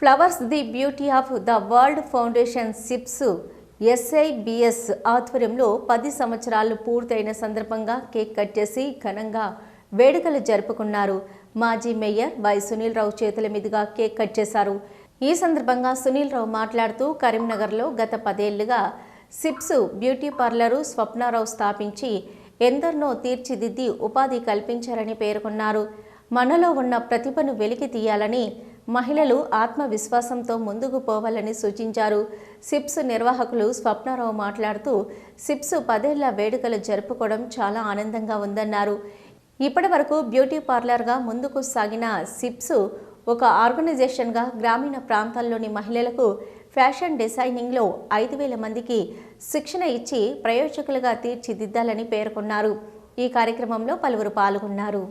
Flowers the beauty of the world foundation సిప్స్ SIBS ఆధ్వర్యంలో 10 సంవత్సరాలు పూర్తయిన సందర్భంగా కేక్ కట్ చేసి ఘనంగా వేడుకలు జరుపుకున్నారు. మాజీ మేయర్ వై సునీల్ రావు చేతుల మీదుగా కేక్ కట్ చేశారు. ఈ సందర్భంగా సునీల్ రావు మాట్లాడుతూ కరీంనగర్లో గత 10 ఏళ్లుగా సిప్స్ బ్యూటీ పార్లరు స్వప్నారావు స్థాపించి ఎందరినో తీర్చిదిద్ది ఉపాధి కల్పించారని పేర్కొన్నారు. మనలో ఉన్న ప్రతిభను వెలికి తీయాలని, మహిళలు ఆత్మవిశ్వాసంతో ముందుకు పోవాలని సూచించారు. సిప్స్ నిర్వాహకులు స్వప్నారావు మాట్లాడుతూ సిప్స్ 10 ఏళ్ల వేడుకలు జరుపుకోవడం చాలా ఆనందంగా ఉందన్నారు. ఇప్పటి వరకు బ్యూటీ పార్లర్గా ముందుకు సాగిన సిప్స్ ఒక ఆర్గనైజేషన్గా గ్రామీణ ప్రాంతాల్లోని మహిళలకు ఫ్యాషన్ డిజైనింగ్లో 5,000 మందికి శిక్షణ ఇచ్చి ప్రయోజకులుగా తీర్చిదిద్దాలని పేర్కొన్నారు. ఈ కార్యక్రమంలో పలువురు పాల్గొన్నారు.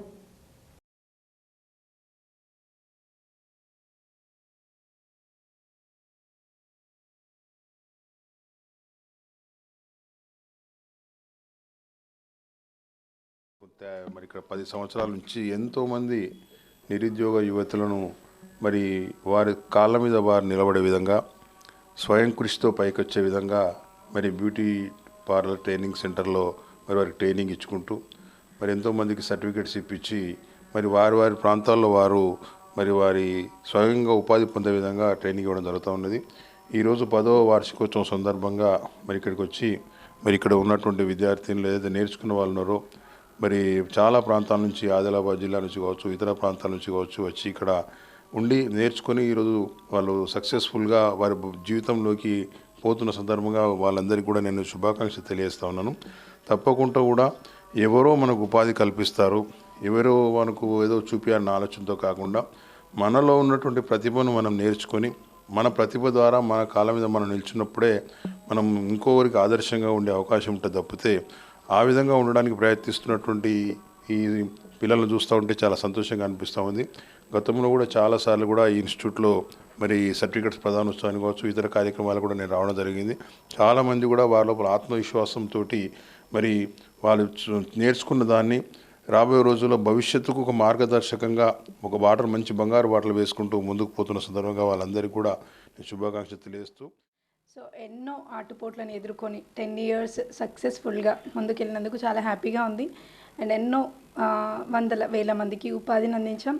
మరి ఇక్కడ 10 సంవత్సరాల నుంచి ఎంతోమంది నిరుద్యోగ యువతులను మరి వారి కాళ్ళ మీద వారు నిలబడే విధంగా, స్వయం కృషితో పైకొచ్చే విధంగా మరి బ్యూటీ పార్లర్ ట్రైనింగ్ సెంటర్లో మరి వారికి ట్రైనింగ్ ఇచ్చుకుంటూ మరి ఎంతోమందికి సర్టిఫికేట్స్ ఇప్పించి మరి వారి ప్రాంతాల్లో వారు మరి వారి స్వయంగా ఉపాధి పొందే విధంగా ట్రైనింగ్ ఇవ్వడం జరుగుతూ ఉన్నది. ఈరోజు 10వ వార్షికోత్సవం సందర్భంగా మరి ఇక్కడికి వచ్చి మరి ఇక్కడ ఉన్నటువంటి విద్యార్థులు ఏదైతే నేర్చుకున్న వాళ్ళు ఉన్నారో మరి చాలా ప్రాంతాల నుంచి, ఆదిలాబాద్ జిల్లా నుంచి కావచ్చు, ఇతర ప్రాంతాల నుంచి కావచ్చు వచ్చి ఇక్కడ ఉండి నేర్చుకొని ఈరోజు వాళ్ళు సక్సెస్ఫుల్గా వారి జీవితంలోకి పోతున్న సందర్భంగా వాళ్ళందరికీ కూడా నేను శుభాకాంక్షలు తెలియజేస్తా ఉన్నాను. తప్పకుండా కూడా ఎవరో మనకు ఉపాధి కల్పిస్తారు, ఎవరో మనకు ఏదో చూపించాలన్న ఆలోచనతో కాకుండా మనలో ఉన్నటువంటి ప్రతిభను మనం నేర్చుకొని మన ప్రతిభ ద్వారా మన కాళ్ళ మీద మనం నిల్చున్నప్పుడే మనం ఇంకోవరికి ఆదర్శంగా ఉండే అవకాశం ఉంటుంది. తప్పితే ఆ విధంగా ఉండడానికి ప్రయత్నిస్తున్నటువంటి ఈ పిల్లలను చూస్తూ ఉంటే చాలా సంతోషంగా అనిపిస్తూ ఉంది. గతంలో కూడా చాలాసార్లు కూడా ఈ ఇన్స్టిట్యూట్లో మరి సర్టిఫికెట్స్ ప్రదానోత్సవాన్ని కావచ్చు, ఇతర కార్యక్రమాలు కూడా నేను రావడం జరిగింది. చాలామంది కూడా వారి లోపల ఆత్మవిశ్వాసంతో మరి వాళ్ళు నేర్చుకున్న దాన్ని రాబోయే రోజుల్లో భవిష్యత్తుకు ఒక మార్గదర్శకంగా ఒక బాటలు, మంచి బంగారు బాటలు వేసుకుంటూ ముందుకు పోతున్న సందర్భంగా వాళ్ళందరికీ కూడా నేను శుభాకాంక్షలు తెలియజేస్తూ, సో ఎన్నో ఆటుపోట్లను ఎదుర్కొని 10 ఇయర్స్ సక్సెస్ఫుల్గా ముందుకెళ్ళినందుకు చాలా హ్యాపీగా ఉంది. అండ్ ఎన్నో వందల వేల మందికి ఉపాధిని అందించాం.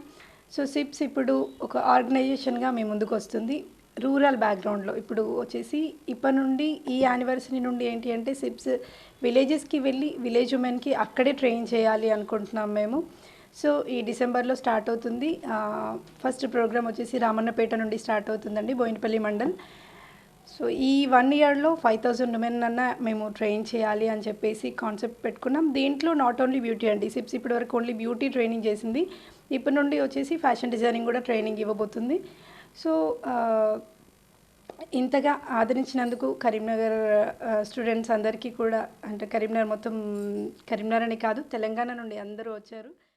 సో సిప్స్ ఇప్పుడు ఒక ఆర్గనైజేషన్గా మీ ముందుకు వస్తుంది. రూరల్ బ్యాక్గ్రౌండ్లో ఇప్పుడు వచ్చేసి ఇప్పటి నుండి ఈ యానివర్సరీ నుండి ఏంటి అంటే సిప్స్ విలేజెస్కి వెళ్ళి విలేజ్ ఉమెన్కి అక్కడే ట్రైన్ చేయాలి అనుకుంటున్నాం మేము. సో ఈ డిసెంబర్లో స్టార్ట్ అవుతుంది. ఫస్ట్ ప్రోగ్రామ్ వచ్చేసి రామన్నపేట నుండి స్టార్ట్ అవుతుందండి, బోయినపల్లి మండల్. సో ఈ 1 ఇయర్లో 5,000 ఉమెన్ అన్న మేము ట్రైన్ చేయాలి అని చెప్పేసి కాన్సెప్ట్ పెట్టుకున్నాం. దీంట్లో నాట్ ఓన్లీ బ్యూటీ అండి, సిప్స్ ఇప్పటి వరకు ఓన్లీ బ్యూటీ ట్రైనింగ్ చేసింది. ఇప్పటి నుండి వచ్చేసి ఫ్యాషన్ డిజైనింగ్ కూడా ట్రైనింగ్ ఇవ్వబోతుంది. సో ఇంతగా ఆదరించినందుకు కరీంనగర్ స్టూడెంట్స్ అందరికీ కూడా, అంటే కరీంనగర్ మొత్తం, కరీంనగర్ అని కాదు తెలంగాణ నుండి అందరూ వచ్చారు.